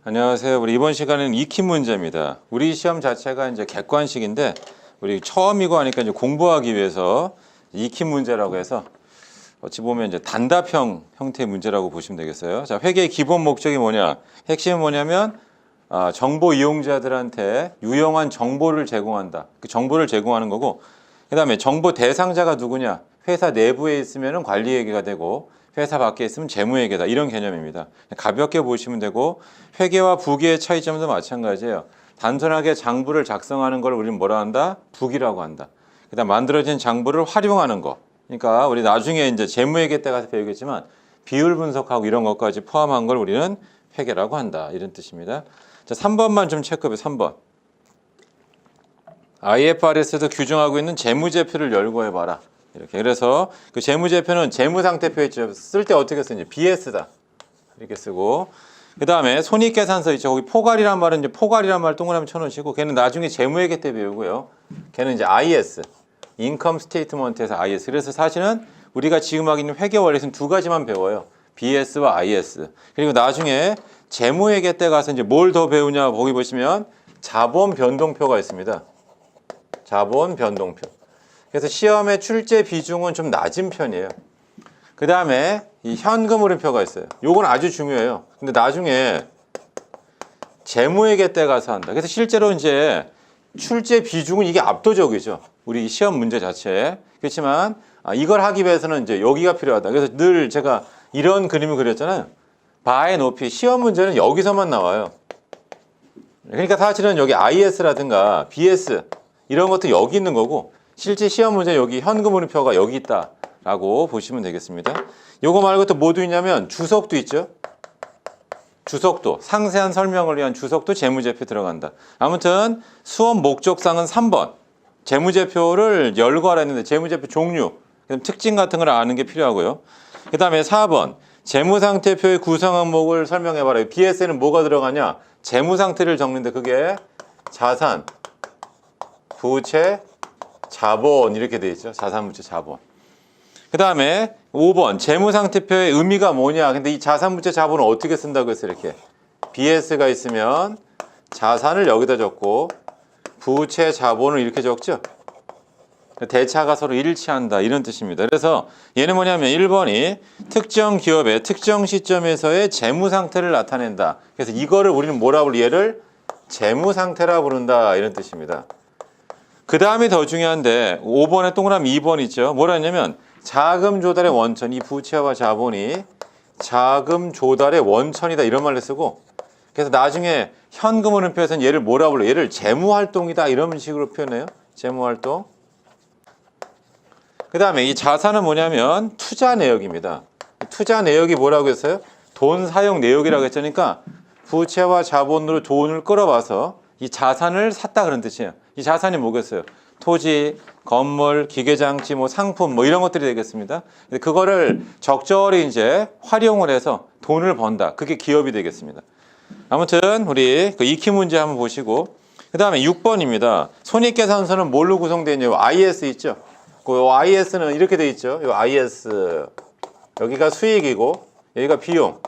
안녕하세요. 우리 이번 시간에는 익힌 문제입니다. 우리 시험 자체가 이제 객관식인데 우리 처음이고 하니까 이제 공부하기 위해서 익힌 문제라고 해서 어찌 보면 이제 단답형 형태의 문제라고 보시면 되겠어요. 자, 회계의 기본 목적이 뭐냐? 핵심은 뭐냐면 정보 이용자들한테 유용한 정보를 제공한다. 그 정보를 제공하는 거고, 그다음에 정보 대상자가 누구냐? 회사 내부에 있으면은 관리회계가 되고 회사 밖에 있으면 재무회계다. 이런 개념입니다. 가볍게 보시면 되고, 회계와 부계의 차이점도 마찬가지예요. 단순하게 장부를 작성하는 걸 우리는 뭐라 한다? 부기라고 한다. 그다음 만들어진 장부를 활용하는 거. 그러니까 우리 나중에 이제 재무회계 때 가서 배우겠지만 비율 분석하고 이런 것까지 포함한 걸 우리는 회계라고 한다. 이런 뜻입니다. 자, 3번만 좀 체크해 보세요. 3번. IFRS에서 규정하고 있는 재무제표를 열거해 봐라. 이렇게. 그래서 그 재무제표는 재무상태표 있죠. 쓸 때 어떻게 쓰는지 BS다. 이렇게 쓰고. 그 다음에 손익계산서 있죠. 거기 포괄이란 말은 이제 포괄이란 말 동그라미 쳐놓으시고, 걔는 나중에 재무회계 때 배우고요. 걔는 이제 IS. 인컴 스테이트먼트에서 IS. 그래서 사실은 우리가 지금 하고 있는 회계 원리에서는 두 가지만 배워요. BS와 IS. 그리고 나중에 재무회계 때 가서 이제 뭘 더 배우냐, 거기 보시면 자본 변동표가 있습니다. 자본 변동표. 그래서 시험의 출제 비중은 좀 낮은 편이에요. 그 다음에 이 현금 흐름표가 있어요. 요건 아주 중요해요. 근데 나중에 재무회계 때 가서 한다. 그래서 실제로 이제 출제 비중은 이게 압도적이죠. 우리 시험 문제 자체에. 그렇지만 이걸 하기 위해서는 이제 여기가 필요하다. 그래서 늘 제가 이런 그림을 그렸잖아요. 바의 높이. 시험 문제는 여기서만 나와요. 그러니까 사실은 여기 IS라든가 BS 이런 것도 여기 있는 거고, 실제 시험 문제 여기 현금 흐름표가 여기 있다라고 보시면 되겠습니다. 요거 말고 또 뭐도 있냐면 주석도 있죠. 주석도, 상세한 설명을 위한 주석도 재무제표 들어간다. 아무튼 수업 목적상은 3번. 재무제표를 열거하라 했는데 재무제표 종류, 특징 같은 걸 아는 게 필요하고요. 그 다음에 4번. 재무상태표의 구성 항목을 설명해봐라. BS에는 뭐가 들어가냐? 재무상태를 적는데 그게 자산, 부채, 자본 이렇게 돼 있죠. 자산, 부채, 자본. 그 다음에 5번. 재무상태표의 의미가 뭐냐? 근데 이 자산, 부채, 자본을 어떻게 쓴다고 했어요? 이렇게. BS가 있으면 자산을 여기다 적고 부채, 자본을 이렇게 적죠. 대차가 서로 일치한다. 이런 뜻입니다. 그래서 얘는 뭐냐면 1번이 특정 기업의 특정 시점에서의 재무상태를 나타낸다. 그래서 이거를 우리는 뭐라고 부르? 얘를 재무상태라고 부른다. 이런 뜻입니다. 그 다음이 더 중요한데 5번에 동그라미 2번 있죠. 뭐라 했냐면 자금 조달의 원천, 이 부채와 자본이 자금 조달의 원천이다. 이런 말을 쓰고, 그래서 나중에 현금 흐름표에서는 얘를 뭐라고 불러요? 얘를 재무활동이다. 이런 식으로 표현해요. 재무활동. 그 다음에 이 자산은 뭐냐면 투자 내역입니다. 투자 내역이 뭐라고 했어요? 돈 사용 내역이라고 했으니까 부채와 자본으로 돈을 끌어와서 이 자산을 샀다 그런 뜻이에요. 이 자산이 뭐겠어요? 토지, 건물, 기계장치, 뭐 상품, 뭐 이런 것들이 되겠습니다. 그거를 적절히 이제 활용을 해서 돈을 번다. 그게 기업이 되겠습니다. 아무튼 우리 그 익힌 문제 한번 보시고, 그 다음에 6번입니다. 손익계산서는 뭘로 구성되어 있냐고? IS 있죠? 그 IS는 이렇게 돼 있죠. 요 IS. 여기가 수익이고 여기가 비용.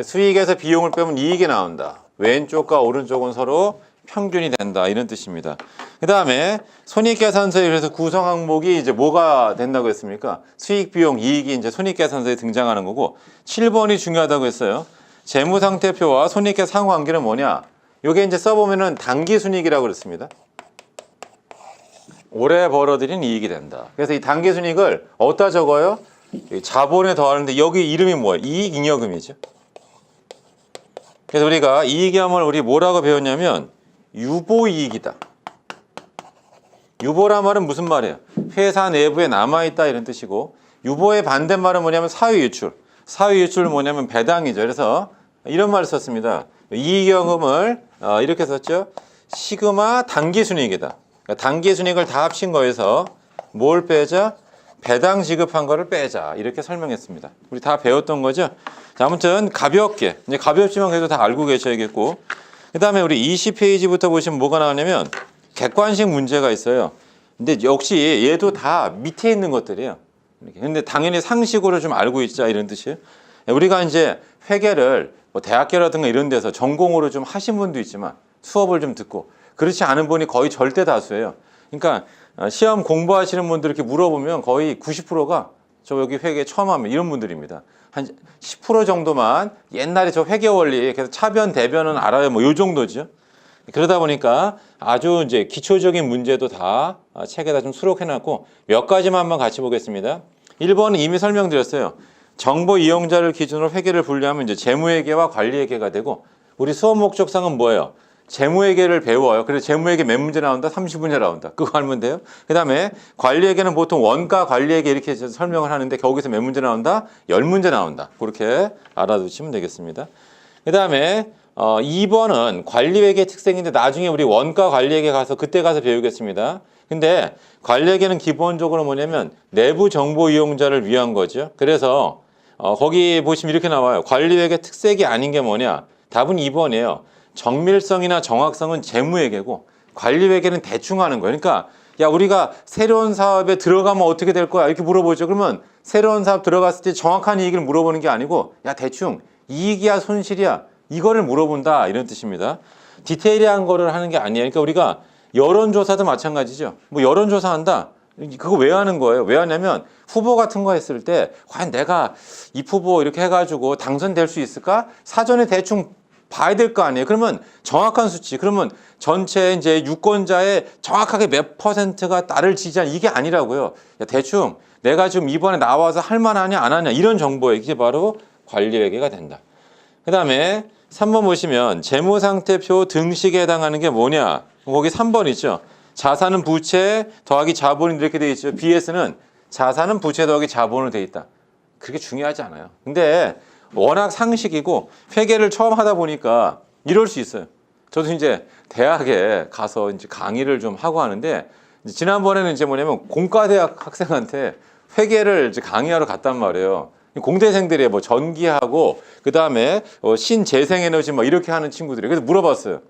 수익에서 비용을 빼면 이익이 나온다. 왼쪽과 오른쪽은 서로 평균이 된다. 이런 뜻입니다. 그 다음에 손익계산서에 그래서 구성 항목이 이제 뭐가 된다고 했습니까? 수익, 비용, 이익이 이제 손익계산서에 등장하는 거고, 7번이 중요하다고 했어요. 재무상태표와 손익계 상관관계는 뭐냐? 요게 이제 써보면은 당기순이익이라고 그랬습니다. 올해 벌어들인 이익이 된다. 그래서 이 당기순이익을 어디다 적어요? 자본에 더하는데 여기 이름이 뭐예요? 이익잉여금이죠. 그래서 우리가 이익이함을 우리 뭐라고 배웠냐면 유보이익이다. 유보란 말은 무슨 말이에요? 회사 내부에 남아있다 이런 뜻이고, 유보의 반대말은 뭐냐면 사유유출. 사유유출은 뭐냐면 배당이죠. 그래서 이런 말을 썼습니다. 이익잉여금을 이렇게 썼죠. 시그마 당기순이익이다. 그러니까 당기순이익을 다 합친 거에서 뭘 빼자? 배당 지급한 거를 빼자. 이렇게 설명했습니다. 우리 다 배웠던 거죠? 자, 아무튼 가볍게, 이제 가볍지만 그래도 다 알고 계셔야겠고, 그 다음에 우리 20페이지부터 보시면 뭐가 나오냐면 객관식 문제가 있어요. 근데 역시 얘도 다 밑에 있는 것들이에요. 이렇게. 근데 당연히 상식으로 좀 알고 있자 이런 뜻이에요. 우리가 이제 회계를 뭐 대학교라든가 이런 데서 전공으로 좀 하신 분도 있지만 수업을 좀 듣고 그렇지 않은 분이 거의 절대 다수예요. 그러니까 시험 공부하시는 분들 이렇게 물어보면 거의 90%가 저 여기 회계 처음 하면 이런 분들입니다. 한 10% 정도만 옛날에 저 회계 원리 그래서 차변 대변은 알아요. 뭐 요 정도죠. 그러다 보니까 아주 이제 기초적인 문제도 다 책에다 좀 수록해놨고 몇 가지만 한번 같이 보겠습니다. 1번은 이미 설명드렸어요. 정보 이용자를 기준으로 회계를 분류하면 이제 재무회계와 관리회계가 되고 우리 수업 목적상은 뭐예요? 재무회계를 배워요. 그래서 재무회계 몇 문제 나온다? 30문제 나온다. 그거 알면 돼요. 그 다음에 관리회계는 보통 원가 관리회계 이렇게 설명을 하는데 거기서 몇 문제 나온다? 10문제 나온다. 그렇게 알아두시면 되겠습니다. 그 다음에 2번은 관리회계 특색인데 나중에 우리 원가 관리회계 가서 그때 가서 배우겠습니다. 근데 관리회계는 기본적으로 뭐냐면 내부 정보 이용자를 위한 거죠. 그래서 거기 보시면 이렇게 나와요. 관리회계 특색이 아닌 게 뭐냐? 답은 2번이에요. 정밀성이나 정확성은 재무회계고 관리회계는 대충 하는 거예요. 그러니까 야 우리가 새로운 사업에 들어가면 어떻게 될 거야? 이렇게 물어보죠. 그러면 새로운 사업 들어갔을 때 정확한 이익을 물어보는 게 아니고 야 대충 이익이야 손실이야 이거를 물어본다 이런 뜻입니다. 디테일한 거를 하는 게 아니에요. 그러니까 우리가 여론조사도 마찬가지죠. 뭐 여론조사한다. 그거 왜 하는 거예요? 왜 하냐면 후보 같은 거 했을 때 과연 내가 이 후보 이렇게 해가지고 당선될 수 있을까? 사전에 대충 봐야 될 거 아니에요. 그러면 정확한 수치, 그러면 전체 이제 유권자의 정확하게 몇 %가 나를 지지한 이게 아니라고요. 야, 대충 내가 지금 이번에 나와서 할 만하냐 안 하냐 이런 정보에 이게 바로 관리회계가 된다. 그 다음에 3번 보시면 재무상태표 등식에 해당하는 게 뭐냐? 거기 3번 있죠. 자산은 부채 더하기 자본이 이렇게 돼 있죠. BS는 자산은 부채 더하기 자본으로 돼 있다. 그렇게 중요하지 않아요. 근데 워낙 상식이고 회계를 처음 하다 보니까 이럴 수 있어요. 저도 이제 대학에 가서 이제 강의를 좀 하고 하는데 지난번에는 이제 뭐냐면 공과대학 학생한테 회계를 이제 강의하러 갔단 말이에요. 공대생들이 뭐 전기하고 그 다음에 신재생에너지 뭐 이렇게 하는 친구들이 그래서 물어봤어요.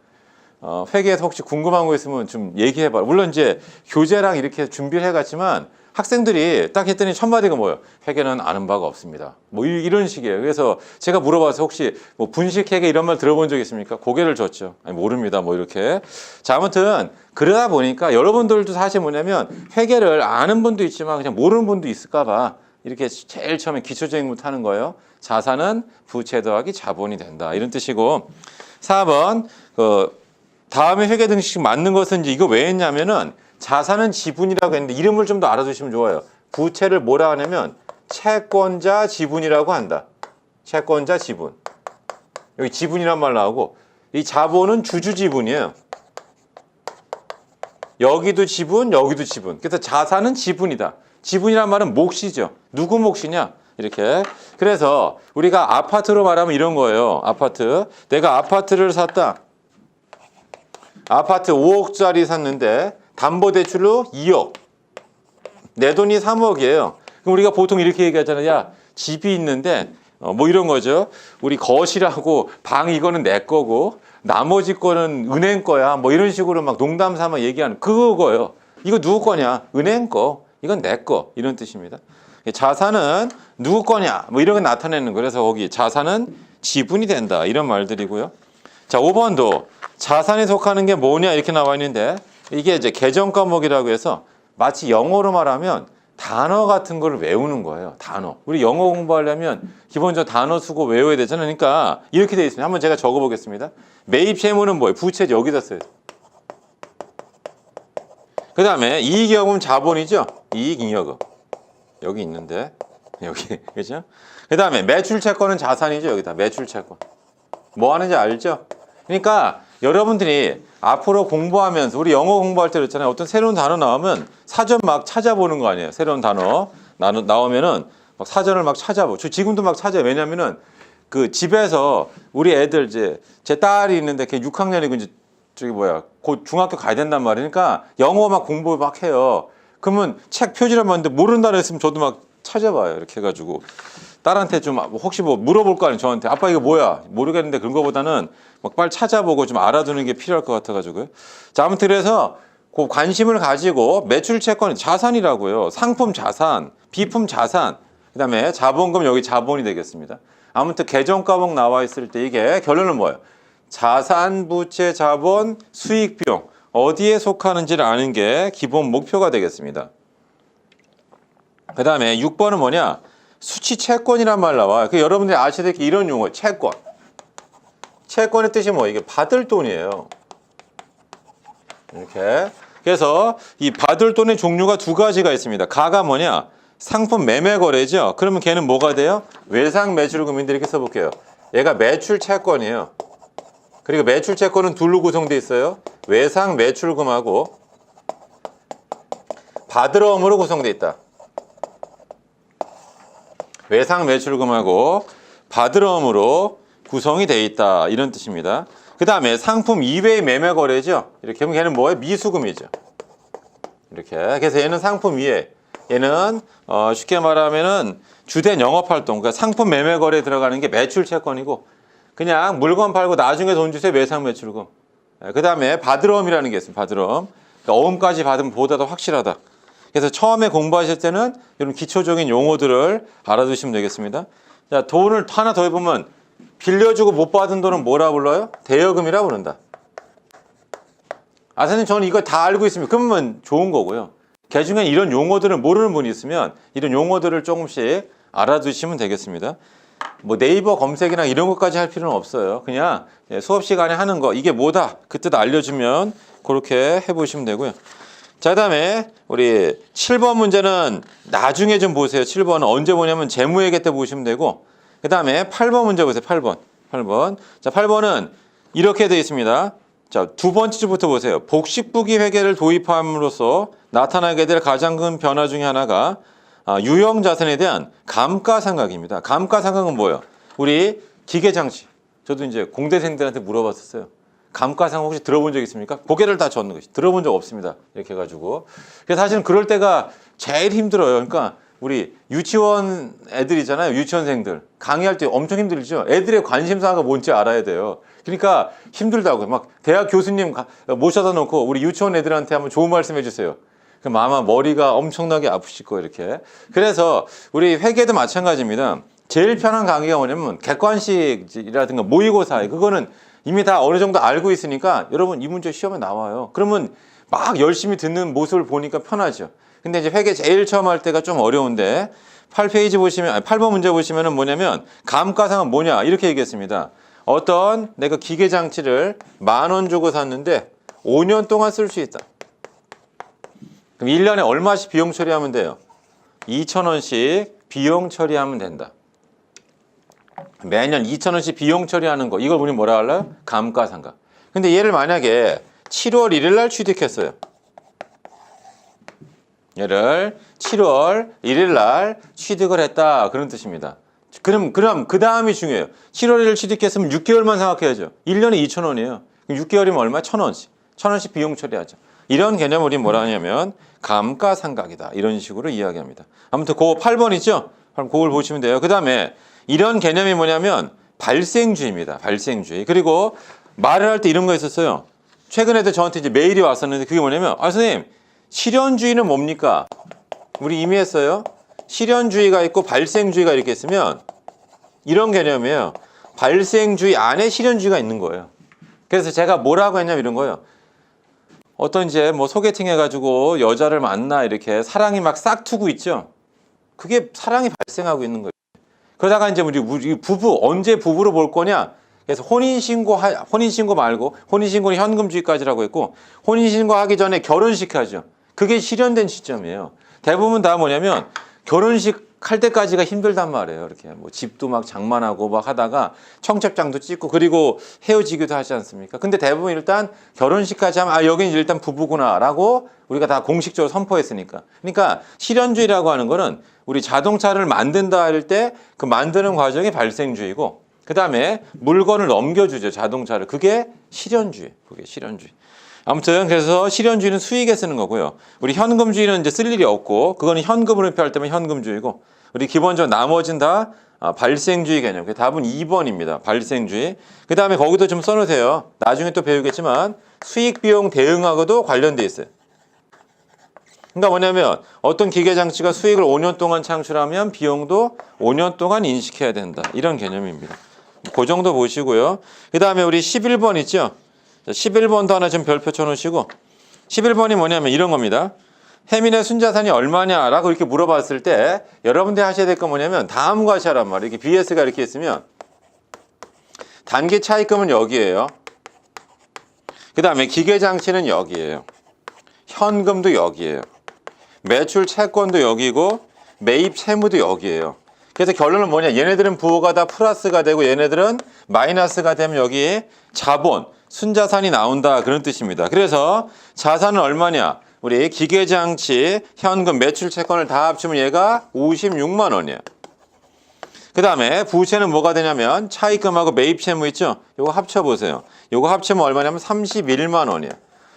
회계에서 혹시 궁금한 거 있으면 좀 얘기해봐. 물론 이제 교재랑 이렇게 준비를 해갔지만 학생들이 딱 했더니 첫 마디가 뭐예요? 회계는 아는 바가 없습니다. 뭐 이런 식이에요. 그래서 제가 물어봐서 혹시 뭐 분식회계 이런 말 들어본 적 있습니까? 고개를 젓죠. 아니, 모릅니다. 뭐 이렇게. 자, 아무튼 그러다 보니까 여러분들도 사실 뭐냐면 회계를 아는 분도 있지만 그냥 모르는 분도 있을까 봐 이렇게 제일 처음에 기초적인 것부터 하는 거예요. 자산은 부채 더하기 자본이 된다. 이런 뜻이고 4번 다음에 회계 등식 맞는 것은 이제 이거 왜 했냐면은 자산은 지분이라고 했는데 이름을 좀 더 알아두시면 좋아요. 부채를 뭐라 하냐면 채권자 지분이라고 한다. 채권자 지분. 여기 지분이란 말 나오고 이 자본은 주주 지분이에요. 여기도 지분, 여기도 지분. 그래서 자산은 지분이다. 지분이란 말은 몫이죠. 누구 몫이냐? 이렇게. 그래서 우리가 아파트로 말하면 이런 거예요. 아파트. 내가 아파트를 샀다. 아파트 5억짜리 샀는데 담보대출로 2억. 내 돈이 3억이에요. 그럼 우리가 보통 이렇게 얘기하잖아요. 야, 집이 있는데 뭐 이런 거죠. 우리 거실하고 방 이거는 내 거고 나머지 거는 은행 거야. 뭐 이런 식으로 막 농담 삼아 얘기하는 그거예요. 이거 누구 거냐? 은행 거. 이건 내 거. 이런 뜻입니다. 자산은 누구 거냐? 뭐 이런 거 나타내는 거예요. 그래서 거기 자산은 지분이 된다. 이런 말들이고요. 자, 5번도 자산에 속하는 게 뭐냐 이렇게 나와 있는데 이게 이제 계정 과목이라고 해서 마치 영어로 말하면 단어 같은 거를 외우는 거예요. 단어. 우리 영어 공부하려면 기본적으로 단어 수고 외워야 되잖아요. 그러니까 이렇게 돼 있습니다. 한번 제가 적어 보겠습니다. 매입 채무는 뭐예요? 부채 여기다 써요. 그 다음에 이익여금은 자본이죠. 이익잉여금. 여기 있는데 여기 그죠? 그 다음에 매출채권은 자산이죠. 여기다 매출채권. 뭐 하는지 알죠? 그러니까 여러분들이 앞으로 공부하면서 우리 영어 공부할 때 그랬잖아요. 어떤 새로운 단어 나오면 사전 막 찾아보는 거 아니에요. 새로운 단어 나오면은 막 사전을 막 찾아보고 저 지금도 막 찾아요. 왜냐면은 그 집에서 우리 애들 이제 제 딸이 있는데 걔 6학년이고 이제 저기 뭐야 곧 중학교 가야 된단 말이니까 영어 막 공부 막 해요. 그러면 책 표지를 봤는데 모르는 단어 있으면 저도 막 찾아봐요. 이렇게 해가지고 딸한테 좀 혹시 뭐 물어볼 거 아니에요. 저한테 아빠 이거 뭐야 모르겠는데 그런 거보다는 막 빨리 찾아보고 좀 알아두는 게 필요할 것 같아가지고요. 자, 아무튼 그래서 그 관심을 가지고 매출 채권 자산이라고요. 상품 자산, 비품 자산, 그다음에 자본금 여기 자본이 되겠습니다. 아무튼 계정과목 나와 있을 때 이게 결론은 뭐예요? 자산, 부채, 자본, 수익, 비용 어디에 속하는지를 아는 게 기본 목표가 되겠습니다. 그 다음에 6번은 뭐냐? 수취 채권이란 말 나와요. 여러분들이 아셔야 될 게 이런 용어, 채권. 채권의 뜻이 뭐 이게 받을 돈이에요. 이렇게. 그래서 이 받을 돈의 종류가 두 가지가 있습니다. 가가 뭐냐? 상품 매매 거래죠. 그러면 걔는 뭐가 돼요? 외상 매출금인데 이렇게 써볼게요. 얘가 매출 채권이에요. 그리고 매출 채권은 둘로 구성되어 있어요. 외상 매출금하고 받으러움으로 구성되어 있다. 외상 매출금하고 받으러움으로 구성이 되어 있다. 이런 뜻입니다. 그 다음에 상품 이외의 매매 거래죠. 이렇게 하면 걔는 뭐예요? 미수금이죠. 이렇게. 그래서 얘는 상품 이외. 얘는 쉽게 말하면은 주된 영업활동, 그러니까 상품 매매 거래에 들어가는 게 매출 채권이고 그냥 물건 팔고 나중에 돈 주세요. 외상 매출금. 그 다음에 받으러움이라는 게 있어요. 받으러움. 그러니까 어음까지 받으면 보다 더 확실하다. 그래서 처음에 공부하실 때는 이런 기초적인 용어들을 알아두시면 되겠습니다. 자, 돈을 하나 더 해보면 빌려주고 못 받은 돈은 뭐라 불러요? 대여금이라고 부른다. 아, 선생님 저는 이거 다 알고 있습니다. 그러면 좋은 거고요. 그 중에 이런 용어들을 모르는 분이 있으면 이런 용어들을 조금씩 알아두시면 되겠습니다. 뭐 네이버 검색이나 이런 것까지 할 필요는 없어요. 그냥 수업 시간에 하는 거 이게 뭐다 그 뜻 알려주면 그렇게 해보시면 되고요. 자, 그다음에 우리 7번 문제는 나중에 좀 보세요. 7번은 언제 보냐면 재무회계 때 보시면 되고 그 다음에 8번 문제 보세요. 8번. 자, 8번은 이렇게 되어 있습니다. 자, 두 번째 줄부터 보세요. 복식부기 회계를 도입함으로써 나타나게 될 가장 큰 변화 중에 하나가 유형자산에 대한 감가상각입니다. 감가상각은 뭐예요? 우리 기계장치. 저도 이제 공대생들한테 물어봤었어요. 감가상각 혹시 들어본 적 있습니까? 고개를 다 젓는 것이 들어본 적 없습니다. 이렇게 해가지고. 그래서 사실은 그럴 때가 제일 힘들어요. 그러니까 우리 유치원 애들이잖아요. 유치원생들. 강의할 때 엄청 힘들죠. 애들의 관심사가 뭔지 알아야 돼요. 그러니까 힘들다고요. 막 대학 교수님 모셔다 놓고 우리 유치원 애들한테 한번 좋은 말씀 해주세요. 그럼 아마 머리가 엄청나게 아프실 거예요. 이렇게. 그래서 우리 회계도 마찬가지입니다. 제일 편한 강의가 뭐냐면 객관식이라든가 모의고사. 그거는 이미 다 어느 정도 알고 있으니까 여러분 이 문제 시험에 나와요. 그러면 막 열심히 듣는 모습을 보니까 편하죠. 근데 이제 회계 제일 처음 할 때가 좀 어려운데 8페이지 보시면 8번 문제 보시면은 뭐냐면 감가상은 뭐냐 이렇게 얘기했습니다. 어떤 내가 기계 장치를 10,000원 주고 샀는데 5년 동안 쓸 수 있다. 그럼 1년에 얼마씩 비용 처리하면 돼요? 2,000원씩 비용 처리하면 된다. 매년 2,000원씩 비용 처리하는 거 이걸 우리 뭐라 할까요? 감가상각. 근데 얘를 만약에 7월 1일 날 취득했어요. 얘를 7월 1일 날 취득을 했다. 그런 뜻입니다. 그럼 그 다음이 중요해요. 7월 1일 취득했으면 6개월만 생각해야죠. 1년에 2,000원이에요. 그럼 6개월이면 얼마? 1,000원씩. 1,000원씩 비용 처리하죠. 이런 개념을 우리 뭐라 하냐면 감가상각이다. 이런 식으로 이야기합니다. 아무튼 그 8번 있죠? 그럼 그걸 보시면 돼요. 그 다음에 이런 개념이 뭐냐면 발생주의입니다. 발생주의. 그리고 말을 할 때 이런 거 있었어요. 최근에도 저한테 이제 메일이 왔었는데 그게 뭐냐면 선생님 실현주의는 뭡니까? 우리 이미 했어요. 실현주의가 있고 발생주의가 이렇게 있으면 이런 개념이에요. 발생주의 안에 실현주의가 있는 거예요. 그래서 제가 뭐라고 했냐면 이런 거예요. 어떤 이제 뭐 소개팅 해가지고 여자를 만나 이렇게 사랑이 막 싹트고 있죠. 그게 사랑이 발생하고 있는 거예요. 그러다가 이제 우리 부부 언제 부부로 볼 거냐? 그래서 혼인신고 말고 혼인신고는 현금주의까지라고 했고 혼인신고 하기 전에 결혼식 하죠. 그게 실현된 시점이에요. 대부분 다 뭐냐면 결혼식 할 때까지가 힘들단 말이에요. 이렇게 뭐 집도 막 장만하고 막 하다가 청첩장도 찍고 그리고 헤어지기도 하지 않습니까? 근데 대부분 일단 결혼식까지 하면 여기는 일단 부부구나라고 우리가 다 공식적으로 선포했으니까. 그러니까 실현주의라고 하는 거는 우리 자동차를 만든다 할 때 그 만드는 과정이 발생주의고 그 다음에 물건을 넘겨주죠. 자동차를. 그게 실현주의. 그게 실현주의. 아무튼 그래서 실현주의는 수익에 쓰는 거고요. 우리 현금주의는 이제 쓸 일이 없고 그거는 현금으로 표할 때면 현금주의고 우리 기본적으로 나머지는 다 발생주의 개념. 그 답은 2번입니다. 발생주의. 그 다음에 거기도 좀 써놓으세요. 나중에 또 배우겠지만 수익 비용 대응하고도 관련돼 있어요. 그러니까 뭐냐면 어떤 기계장치가 수익을 5년 동안 창출하면 비용도 5년 동안 인식해야 된다. 이런 개념입니다. 그 정도 보시고요. 그 다음에 우리 11번 있죠? 11번도 하나 좀 별표 쳐놓으시고 11번이 뭐냐면 이런 겁니다. 혜민의 순자산이 얼마냐라고 이렇게 물어봤을 때 여러분들이 하셔야 될 건 뭐냐면 다음과 같이 하란 말이에요. 이렇게 BS가 이렇게 있으면 단기 차입금은 여기에요. 그 다음에 기계장치는 여기에요. 현금도 여기에요. 매출 채권도 여기고 매입 채무도 여기에요. 그래서 결론은 뭐냐? 얘네들은 부호가 다 플러스가 되고 얘네들은 마이너스가 되면 여기 자본, 순자산이 나온다 그런 뜻입니다. 그래서 자산은 얼마냐? 우리 기계장치, 현금, 매출 채권을 다 합치면 얘가 56만 원이에요. 그 다음에 부채는 뭐가 되냐면 차입금하고 매입 채무 있죠? 요거 합쳐보세요. 요거 합치면 얼마냐면 31만 원이에요.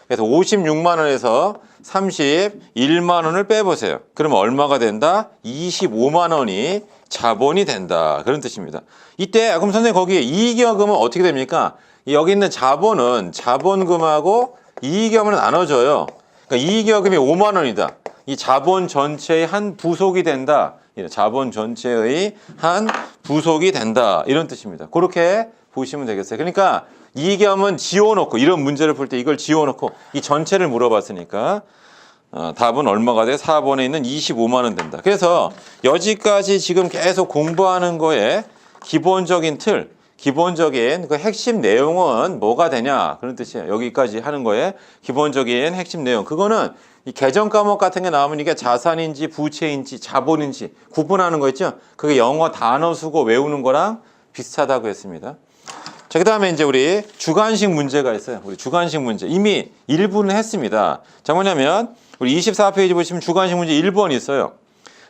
그래서 56만 원에서 31만 원을 빼보세요. 그러면 얼마가 된다? 25만 원이 자본이 된다. 그런 뜻입니다. 이때 그럼 선생님 거기 이익여금은 어떻게 됩니까? 여기 있는 자본은 자본금하고 이익여금을 나눠줘요. 그러니까 이익여금이 5만 원이다. 이 자본 전체의 한 부속이 된다. 자본 전체의 한 부속이 된다. 이런 뜻입니다. 그렇게 보시면 되겠어요. 그러니까 이익여금은 지워놓고 이런 문제를 풀 때 이걸 지워놓고 이 전체를 물어봤으니까 답은 얼마가 돼? 4번에 있는 25만 원 된다. 그래서 여기까지 지금 계속 공부하는 거에 기본적인 틀, 기본적인 그 핵심 내용은 뭐가 되냐 그런 뜻이에요. 여기까지 하는 거에 기본적인 핵심 내용. 그거는 이 계정 과목 같은 게 나오면 이게 자산인지 부채인지 자본인지 구분하는 거 있죠. 그게 영어 단어 수고 외우는 거랑 비슷하다고 했습니다. 자, 그 다음에 이제 우리 주관식 문제가 있어요. 우리 주관식 문제. 이미 1부는 했습니다. 자, 뭐냐면 우리 24페이지 보시면 주관식 문제 1번 있어요.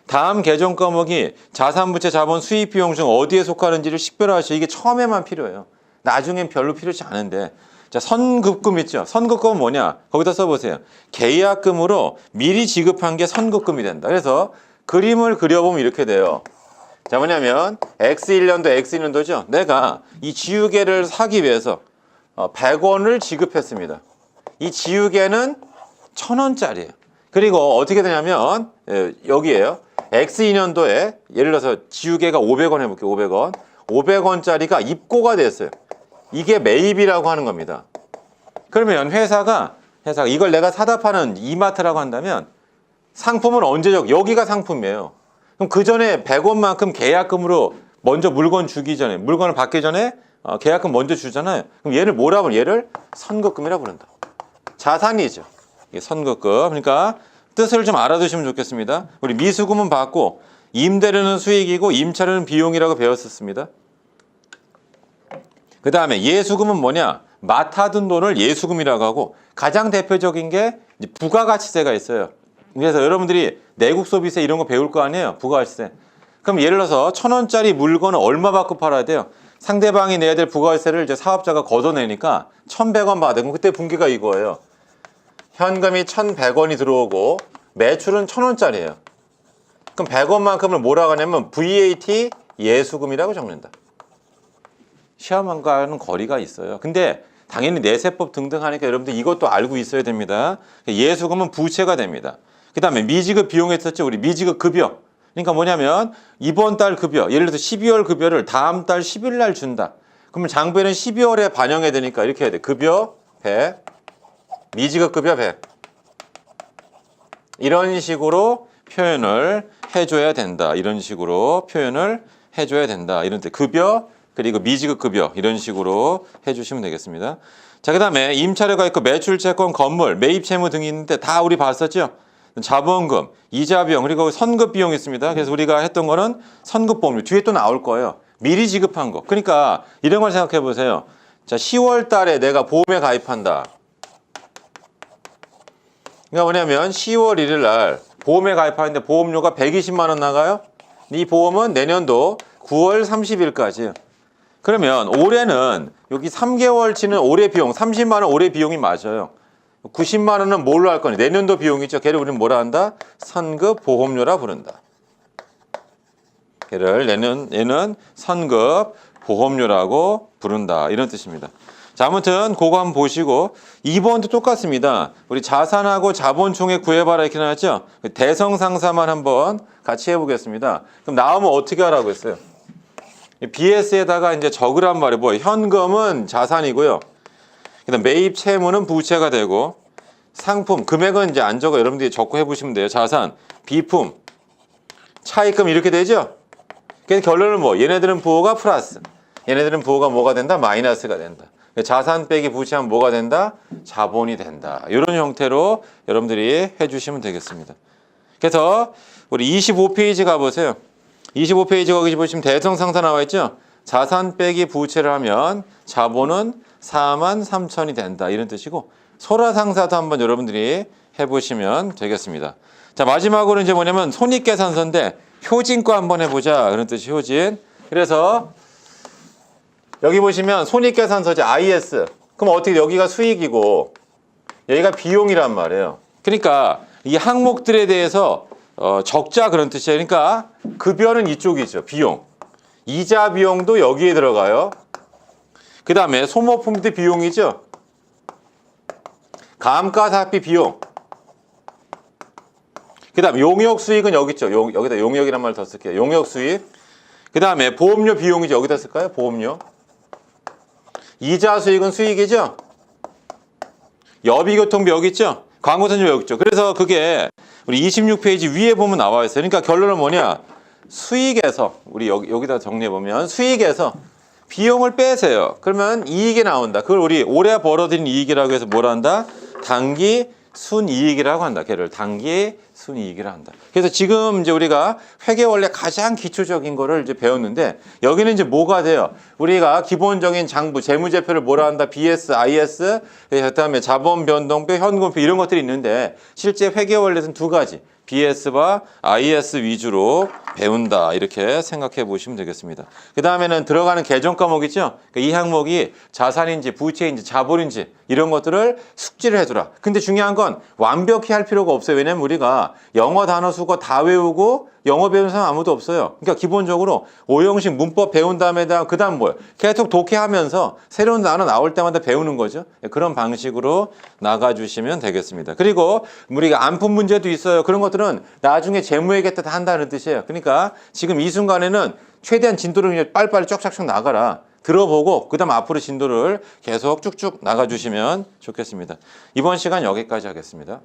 다음 계정 과목이 자산부채 자본 수입 비용 중 어디에 속하는지를 식별하셔. 이게 처음에만 필요해요. 나중엔 별로 필요치 않은데. 자, 선급금 있죠. 선급금은 뭐냐? 거기다 써보세요. 계약금으로 미리 지급한 게 선급금이 된다. 그래서 그림을 그려보면 이렇게 돼요. 자, 뭐냐면 X1년도 X2년도죠. 내가 이 지우개를 사기 위해서 100원을 지급했습니다. 이 지우개는 1,000원짜리예요. 그리고 어떻게 되냐면 여기에요. X2년도에 예를 들어서 지우개가 500원 해볼게요. 500원. 500원짜리가 입고가 됐어요. 이게 매입이라고 하는 겁니다. 그러면 회사가 이걸 내가 사다 파는 이마트라고 한다면 상품은 언제적? 여기가 상품이에요. 그럼 그 전에 100원만큼 계약금으로 먼저 물건 주기 전에, 물건을 받기 전에 계약금 먼저 주잖아요. 그럼 얘를 뭐라 부르냐? 얘를 선급금이라고 부른다. 자산이죠. 이게 선급금. 그러니까 뜻을 좀 알아두시면 좋겠습니다. 우리 미수금은 받고 임대료는 수익이고 임차료는 비용이라고 배웠었습니다. 그 다음에 예수금은 뭐냐? 맡아둔 돈을 예수금이라고 하고 가장 대표적인 게 부가가치세가 있어요. 그래서 여러분들이 내국소비세 이런 거 배울 거 아니에요? 부가가치세. 그럼 예를 들어서 1,000원짜리 물건을 얼마 받고 팔아야 돼요? 상대방이 내야 될 부가가치세를 이제 사업자가 걷어내니까 1,100원 받아. 그럼 그때 분기가 이거예요. 현금이 1,100원이 들어오고 매출은 1,000원짜리예요. 그럼 100원만큼을 뭐라고 하냐면 VAT 예수금이라고 적는다. 시험과는 거리가 있어요. 근데 당연히 내세법 등등 하니까 여러분들 이것도 알고 있어야 됩니다. 예수금은 부채가 됩니다. 그 다음에 미지급 비용 했었죠. 우리 미지급 급여. 그러니까 뭐냐면 이번 달 급여, 예를 들어서 12월 급여를 다음 달 10일 날 준다. 그러면 장부에는 12월에 반영해야 되니까 이렇게 해야 돼. 급여 100, 미지급 급여 100. 이런 식으로 표현을 해줘야 된다. 이런 식으로 표현을 해줘야 된다. 이런 뜻. 급여 그리고 미지급 급여 이런 식으로 해주시면 되겠습니다. 자, 그 다음에 임차료가 있고 매출 채권, 건물, 매입 채무 등이 있는데 다 우리 봤었죠? 자본금, 이자 비용, 그리고 선급 비용이 있습니다. 그래서 우리가 했던 거는 선급보험료. 뒤에 또 나올 거예요. 미리 지급한 거. 그러니까 이런 걸 생각해 보세요. 자, 10월 달에 내가 보험에 가입한다. 그러니까 뭐냐면 10월 1일 날 보험에 가입하는데 보험료가 120만 원 나가요? 이 보험은 내년도 9월 30일까지. 그러면 올해는 여기 3개월치는 올해 비용, 30만 원 올해 비용이 맞아요. 90만 원은 뭘로 할 거냐? 내년도 비용이죠. 걔를 우리는 뭐라 한다? 선급 보험료라 부른다. 걔를 얘는 선급 보험료라고 부른다. 이런 뜻입니다. 자, 아무튼 그거 한번 보시고 2번도 똑같습니다. 우리 자산하고 자본 총액 구해봐라 이렇게 나왔죠? 대성상사만 한번 같이 해보겠습니다. 그럼 나오면 어떻게 하라고 했어요? BS에다가 이제 적으란 말이에요. 뭐 현금은 자산이고요. 그다음 매입 채무는 부채가 되고 상품 금액은 이제 안 적어 여러분들이 적고 해보시면 돼요. 자산, 비품, 차입금 이렇게 되죠? 그래서 결론은 뭐 얘네들은 부호가 플러스, 얘네들은 부호가 뭐가 된다? 마이너스가 된다. 자산 빼기 부채하면 뭐가 된다? 자본이 된다. 이런 형태로 여러분들이 해주시면 되겠습니다. 그래서 우리 25페이지 가보세요. 25페이지 거기 보시면 대성상사 나와 있죠? 자산 빼기 부채를 하면 자본은 43,000이 된다. 이런 뜻이고 소라상사도 한번 여러분들이 해보시면 되겠습니다. 자, 마지막으로 이제 뭐냐면 손익계산서인데 효진과 한번 해보자. 그런 뜻이 효진. 그래서 여기 보시면 손익계산서지 IS. 그럼 어떻게 여기가 수익이고 여기가 비용이란 말이에요. 그러니까 이 항목들에 대해서 적자 그런 뜻이에요. 그러니까 급여는 이쪽이죠. 비용. 이자 비용도 여기에 들어가요. 그 다음에 소모품도 비용이죠. 감가상각비 비용. 그 다음에 용역수익은 여기 있죠. 여기다 용역이란 말 더 쓸게요. 용역수익. 그 다음에 보험료 비용이죠. 여기다 쓸까요? 보험료. 이자 수익은 수익이죠. 여비교통비 여기 있죠. 광고선점 여기 있죠. 그래서 그게 우리 26페이지 위에 보면 나와 있어요. 그러니까 결론은 뭐냐? 수익에서 우리 여기다 정리해 보면 수익에서 비용을 빼세요. 그러면 이익이 나온다. 그걸 우리 올해 벌어들인 이익이라고 해서 뭘 한다? 단기 순이익이라고 한다. 걔를 단기 순이익이라고 한다. 그래서 지금 이제 우리가 회계 원래 가장 기초적인 거를 이제 배웠는데 여기는 이제 뭐가 돼요? 우리가 기본적인 장부, 재무제표를 뭐라 한다? BS, IS, 그다음에 자본 변동표, 현금표 이런 것들이 있는데 실제 회계 원래는 두 가지. BS와 IS 위주로 배운다 이렇게 생각해 보시면 되겠습니다. 그 다음에는 들어가는 계정 과목 있죠? 이 항목이 자산인지 부채인지 자본인지 이런 것들을 숙지를 해두라. 근데 중요한 건 완벽히 할 필요가 없어요. 왜냐면 우리가 영어 단어 수거 다 외우고 영어 배우는 사람 아무도 없어요. 그러니까 기본적으로 오형식 문법 배운 다음에 그 다음 뭐예요? 계속 독해하면서 새로운 단어 나올 때마다 배우는 거죠. 그런 방식으로 나가주시면 되겠습니다. 그리고 우리가 안푼 문제도 있어요. 그런 것들은 나중에 재무회계 때 다 한다는 뜻이에요. 그러니까 지금 이 순간에는 최대한 진도를 빨리빨리 쫙쫙쫙 나가라. 들어보고 그 다음 앞으로 진도를 계속 쭉쭉 나가주시면 좋겠습니다. 이번 시간 여기까지 하겠습니다.